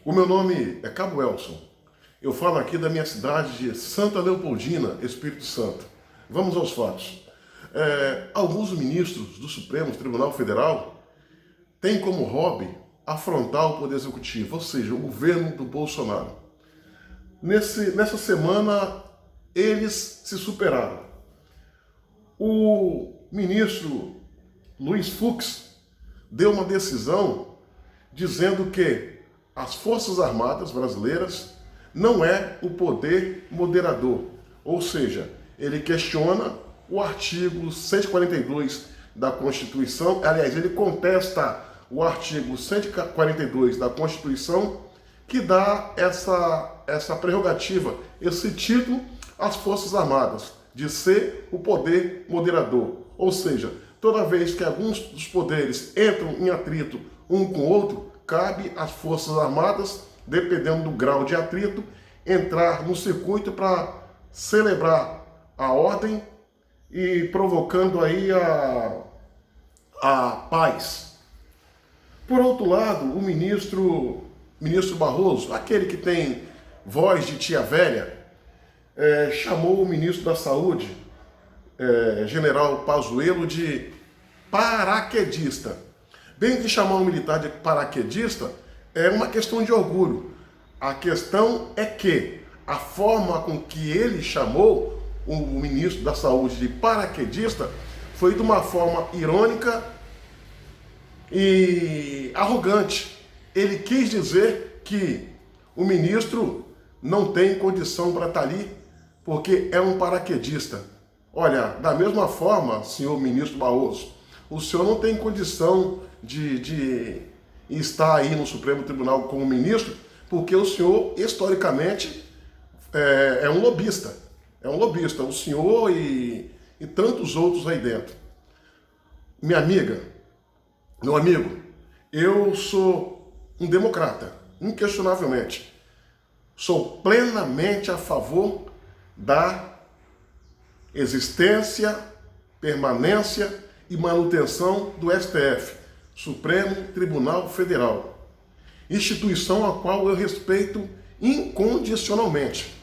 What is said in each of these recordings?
O meu nome é Cabo Elson. Eu falo aqui da minha cidade de Santa Leopoldina, Espírito Santo. Vamos aos fatos. Alguns ministros do Supremo Tribunal Federal têm como hobby afrontar o Poder Executivo, ou seja, o governo do Bolsonaro. Nessa semana, eles se superaram. O ministro Luiz Fux deu uma decisão dizendo que as Forças Armadas brasileiras não é o poder moderador, ou seja, ele questiona o artigo 142 da Constituição, aliás, ele contesta o artigo 142 da Constituição, que dá essa prerrogativa, esse título às Forças Armadas, de ser o poder moderador. Ou seja, toda vez que alguns dos poderes entram em atrito um com o outro, cabe às Forças Armadas, dependendo do grau de atrito, entrar no circuito para celebrar a ordem e provocando aí a paz. Por outro lado, o ministro Barroso, aquele que tem voz de tia velha, chamou o ministro da Saúde, general Pazuello, de paraquedista. Bem que chamar um militar de paraquedista é uma questão de orgulho. A questão é que a forma com que ele chamou o ministro da Saúde de paraquedista foi de uma forma irônica e arrogante. Ele quis dizer que o ministro não tem condição para estar ali porque é um paraquedista. Olha, da mesma forma, senhor ministro Barroso, o senhor não tem condição de estar aí no Supremo Tribunal como ministro, porque o senhor, historicamente, é um lobista. É um lobista, o senhor e tantos outros aí dentro. Minha amiga, meu amigo, eu sou um democrata, inquestionavelmente. Sou plenamente a favor da existência, permanência e manutenção do STF, Supremo Tribunal Federal, instituição a qual eu respeito incondicionalmente.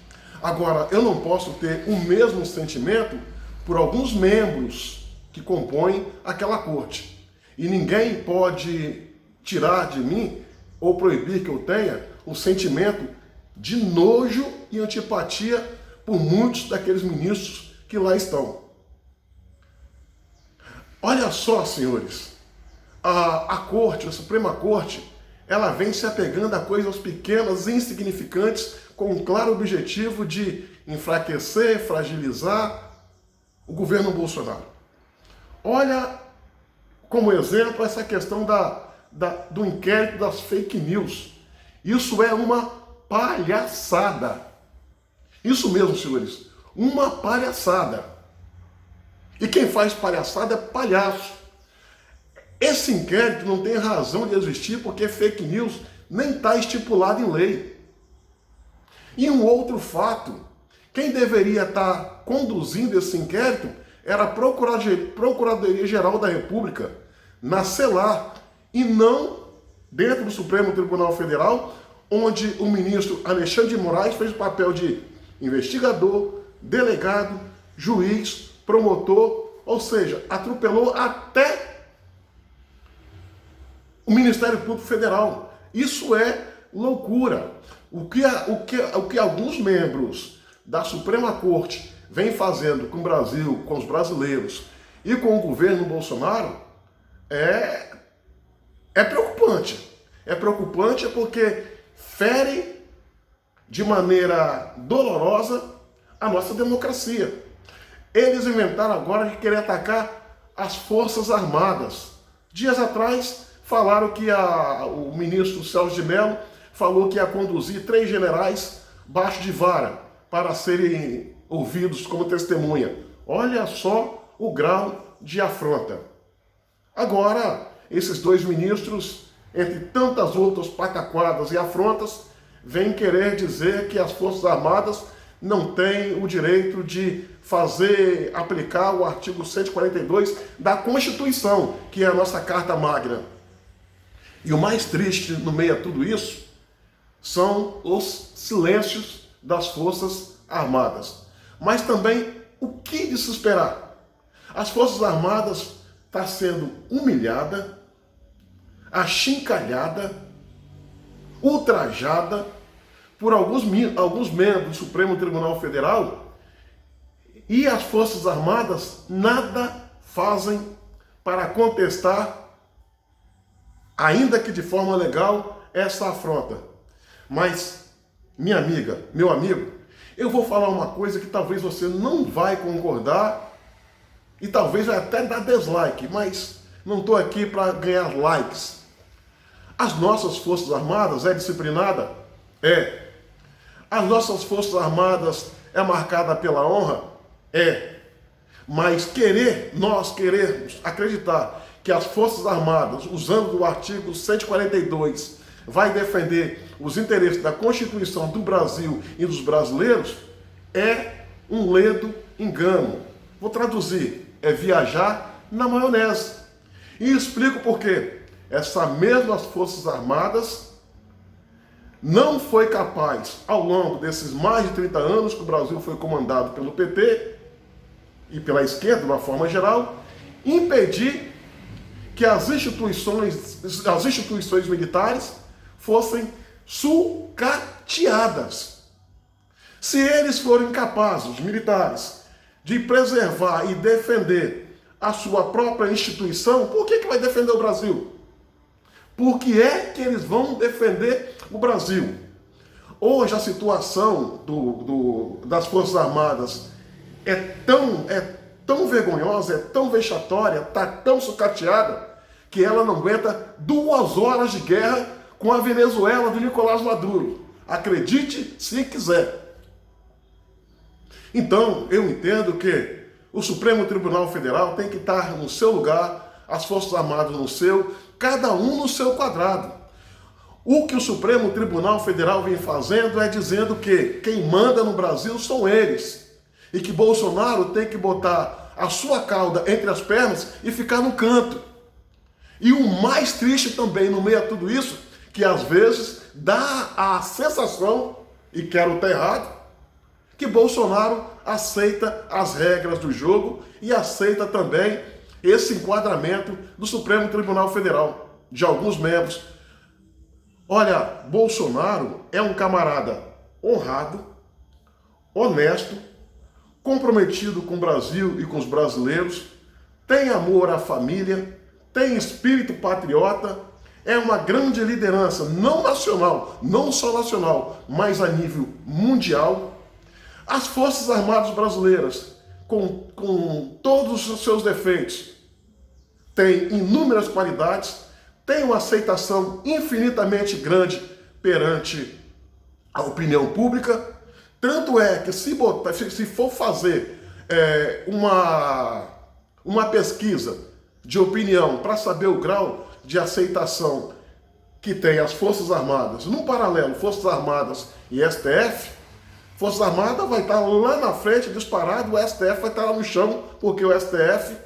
Agora, eu não posso ter o mesmo sentimento por alguns membros que compõem aquela corte. E ninguém pode tirar de mim ou proibir que eu tenha o sentimento de nojo e antipatia por muitos daqueles ministros que lá estão. Olha só, senhores, a Corte, a Suprema Corte, ela vem se apegando a coisas pequenas e insignificantes com um claro objetivo de enfraquecer, fragilizar o governo Bolsonaro. Olha como exemplo essa questão do inquérito das fake news. Isso é uma palhaçada. Isso mesmo, senhores, uma palhaçada. E quem faz palhaçada é palhaço. Esse inquérito não tem razão de existir porque fake news nem está estipulado em lei. E um outro fato, quem deveria estar conduzindo esse inquérito era a Procuradoria-Geral da República, na CELAR, e não dentro do Supremo Tribunal Federal, onde o ministro Alexandre de Moraes fez o papel de investigador, delegado, juiz, promotor, ou seja, atropelou até o Ministério Público Federal. Isso é loucura. O que alguns membros da Suprema Corte vêm fazendo com o Brasil, com os brasileiros e com o governo Bolsonaro é preocupante. É preocupante porque fere de maneira dolorosa a nossa democracia. Eles inventaram agora de querer atacar as Forças Armadas. Dias atrás falaram que o ministro Celso de Mello falou que ia conduzir 3 generais baixo de vara para serem ouvidos como testemunha. Olha só o grau de afronta. Agora, esses 2 ministros, entre tantas outras pataquadas e afrontas, vêm querer dizer que as Forças Armadas não têm o direito de aplicar o artigo 142 da Constituição, que é a nossa Carta Magna. E o mais triste no meio a tudo isso são os silêncios das Forças Armadas. Mas também o que de se esperar? As Forças Armadas estão sendo humilhada, achincalhada, ultrajada por alguns membros do Supremo Tribunal Federal, e as Forças Armadas nada fazem para contestar, ainda que de forma legal, essa afronta. Mas, minha amiga, meu amigo, eu vou falar uma coisa que talvez você não vai concordar e talvez vai até dar dislike, mas não estou aqui para ganhar likes. As nossas Forças Armadas é disciplinada? É. As nossas Forças Armadas é marcada pela honra? É. Mas nós queremos acreditar que as Forças Armadas, usando o artigo 142, vai defender os interesses da Constituição do Brasil e dos brasileiros, é um ledo engano. Vou traduzir, é viajar na maionese. E explico por quê. Essas mesmas Forças Armadas não foi capaz, ao longo desses mais de 30 anos que o Brasil foi comandado pelo PT e pela esquerda, de uma forma geral, impedir que as instituições militares fossem sucateadas. Se eles forem capazes, os militares, de preservar e defender a sua própria instituição, por que vai defender o Brasil? Por que é que eles vão defender o Brasil? Hoje a situação das Forças Armadas é tão vergonhosa, é tão vexatória, está tão sucateada, que ela não aguenta 2 horas de guerra com a Venezuela do Nicolás Maduro. Acredite se quiser. Então, eu entendo que o Supremo Tribunal Federal tem que estar no seu lugar, as Forças Armadas no seu, cada um no seu quadrado. O que o Supremo Tribunal Federal vem fazendo é dizendo que quem manda no Brasil são eles. E que Bolsonaro tem que botar a sua cauda entre as pernas e ficar no canto. E o mais triste também no meio a tudo isso, que às vezes dá a sensação, e quero estar errado, que Bolsonaro aceita as regras do jogo e aceita também esse enquadramento do Supremo Tribunal Federal, de alguns membros. Olha, Bolsonaro é um camarada honrado, honesto, comprometido com o Brasil e com os brasileiros, tem amor à família, tem espírito patriota, é uma grande liderança, não nacional, não só nacional, mas a nível mundial. As Forças Armadas brasileiras, com todos os seus defeitos, têm inúmeras qualidades, têm uma aceitação infinitamente grande perante a opinião pública. Tanto é que se for fazer uma pesquisa de opinião para saber o grau de aceitação que tem as Forças Armadas, no paralelo, Forças Armadas e STF, Forças Armadas vai estar lá na frente, disparado, o STF vai estar lá no chão, porque o STF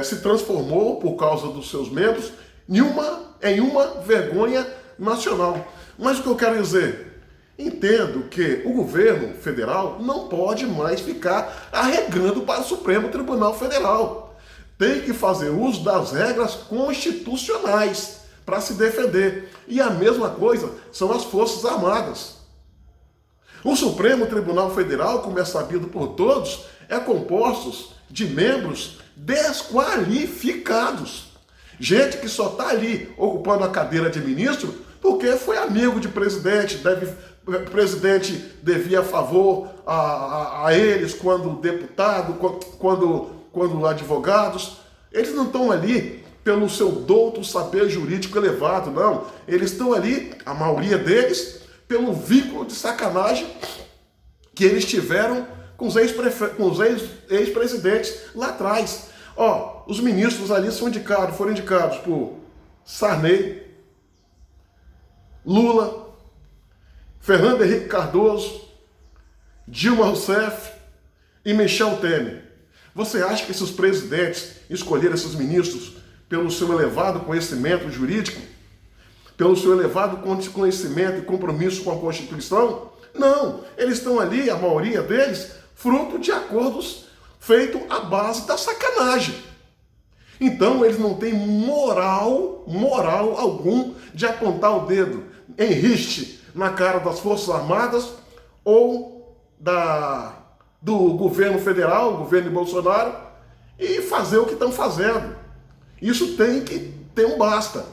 se transformou, por causa dos seus membros, em uma vergonha nacional. Mas o que eu quero dizer? Entendo que o governo federal não pode mais ficar arregando para o Supremo Tribunal Federal. Tem que fazer uso das regras constitucionais para se defender. E a mesma coisa são as Forças Armadas. O Supremo Tribunal Federal, como é sabido por todos, é composto de membros desqualificados. Gente que só está ali ocupando a cadeira de ministro porque foi amigo de presidente, o presidente devia favor a eles quando deputado, quando advogados. Eles não estão ali pelo seu douto saber jurídico elevado, não. Eles estão ali, a maioria deles, pelo vínculo de sacanagem que eles tiveram com os ex-presidentes lá atrás. Os ministros ali foram indicados por Sarney, Lula, Fernando Henrique Cardoso, Dilma Rousseff e Michel Temer. Você acha que esses presidentes escolheram esses ministros pelo seu elevado conhecimento jurídico? pelo seu elevado conhecimento e compromisso com a Constituição. Não, eles estão ali, a maioria deles, fruto de acordos feitos à base da sacanagem. Então eles não têm moral algum de apontar o dedo em riste na cara das Forças Armadas ou do governo federal, governo de Bolsonaro, e fazer o que estão fazendo. Isso tem que ter um basta.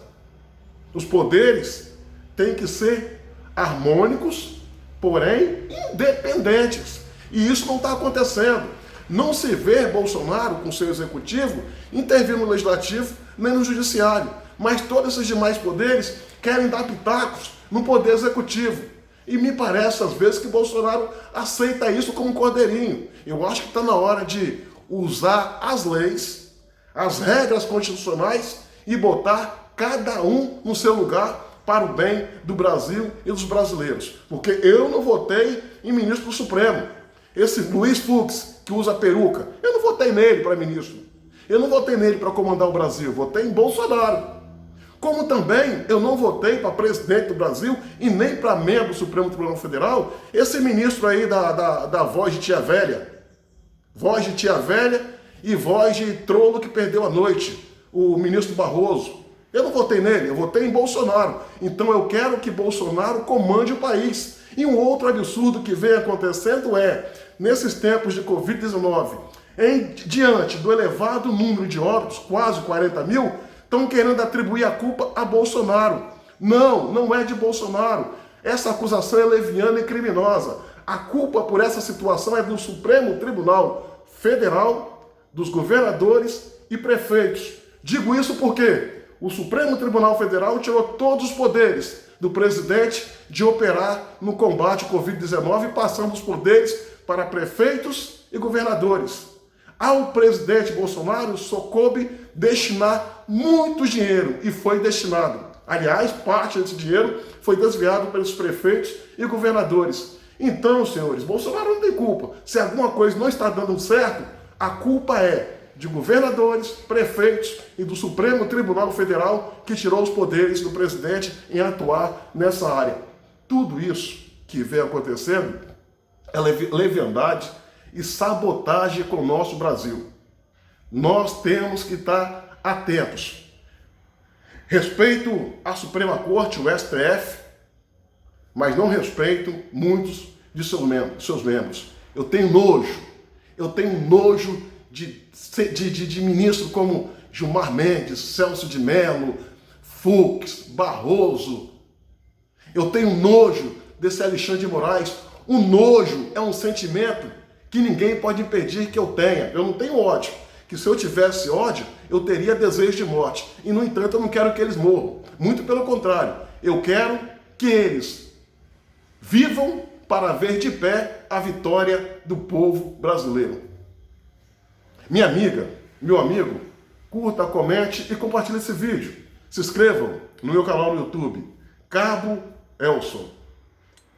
Os poderes têm que ser harmônicos, porém independentes. E isso não está acontecendo. Não se vê Bolsonaro, com seu executivo, intervir no legislativo nem no judiciário. Mas todos esses demais poderes querem dar pitacos no poder executivo. E me parece, às vezes, que Bolsonaro aceita isso como um cordeirinho. Eu acho que está na hora de usar as leis, as regras constitucionais e botar cada um no seu lugar para o bem do Brasil e dos brasileiros. Porque eu não votei em ministro do Supremo. Esse Luiz Fux, que usa peruca, eu não votei nele para ministro. Eu não votei nele para comandar o Brasil, votei em Bolsonaro. Como também eu não votei para presidente do Brasil e nem para membro do Supremo Tribunal Federal, esse ministro aí da voz de tia velha. Voz de tia velha e voz de trolo que perdeu a noite, o ministro Barroso. Eu não votei nele, eu votei em Bolsonaro. Então eu quero que Bolsonaro comande o país. E um outro absurdo que vem acontecendo é, nesses tempos de Covid-19, diante do elevado número de óbitos, quase 40 mil, estão querendo atribuir a culpa a Bolsonaro. Não, não é de Bolsonaro. Essa acusação é leviana e criminosa. A culpa por essa situação é do Supremo Tribunal Federal, dos governadores e prefeitos. Digo isso porque o Supremo Tribunal Federal tirou todos os poderes do presidente de operar no combate ao Covid-19, passando os poderes para prefeitos e governadores. Ao presidente Bolsonaro só coube destinar muito dinheiro, e foi destinado. Aliás, parte desse dinheiro foi desviado pelos prefeitos e governadores. Então, senhores, Bolsonaro não tem culpa. Se alguma coisa não está dando certo, a culpa é de governadores, prefeitos e do Supremo Tribunal Federal, que tirou os poderes do presidente em atuar nessa área. Tudo isso que vem acontecendo é leviandade e sabotagem com o nosso Brasil. Nós temos que estar atentos. Respeito a Suprema Corte, o STF, mas não respeito muitos de seus membros. Eu tenho nojo de ministros como Gilmar Mendes, Celso de Mello, Fux, Barroso. Eu tenho nojo desse Alexandre de Moraes. O nojo é um sentimento que ninguém pode impedir que eu tenha. Eu não tenho ódio. Que se eu tivesse ódio, eu teria desejo de morte. E, no entanto, eu não quero que eles morram. Muito pelo contrário. Eu quero que eles vivam para ver de pé a vitória do povo brasileiro. Minha amiga, meu amigo, curta, comente e compartilhe esse vídeo. Se inscrevam no meu canal no YouTube, Cabo Elson.